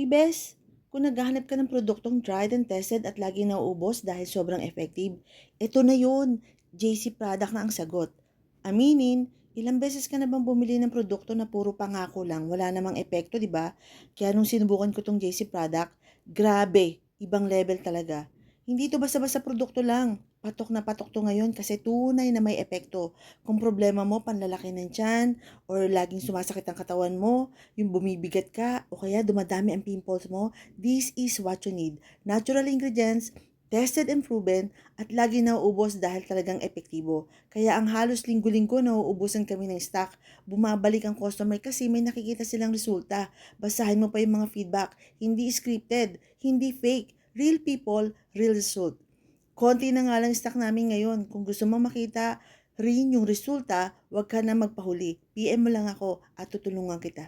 Bes, kung naghahanap ka ng produktong tried and tested at lagi nauubos dahil sobrang effective, ito na yun, JC product na ang sagot. Aminin, ilang beses ka na bang bumili ng produkto na puro pangako lang, wala namang epekto, di ba? Kaya nung sinubukan ko tong JC product, grabe, ibang level talaga. Hindi to basta-basta produkto lang. Patok na patok to ngayon kasi tunay na may epekto. Kung problema mo, panlalaki ng tiyan, or laging sumasakit ang katawan mo, yung bumibigat ka, o kaya dumadami ang pimples mo, this is what you need. Natural ingredients, tested and proven, at lagi nauubos dahil talagang epektibo. Kaya ang halos linggo-linggo nauubusan kami ng stock, bumabalik ang customer kasi may nakikita silang resulta. Basahin mo pa yung mga feedback, hindi scripted, hindi fake, real people, real result. Konti na nga lang stock namin ngayon. Kung gusto mo makita rin yung resulta, huwag ka na magpahuli. PM mo lang ako at tutulungan kita.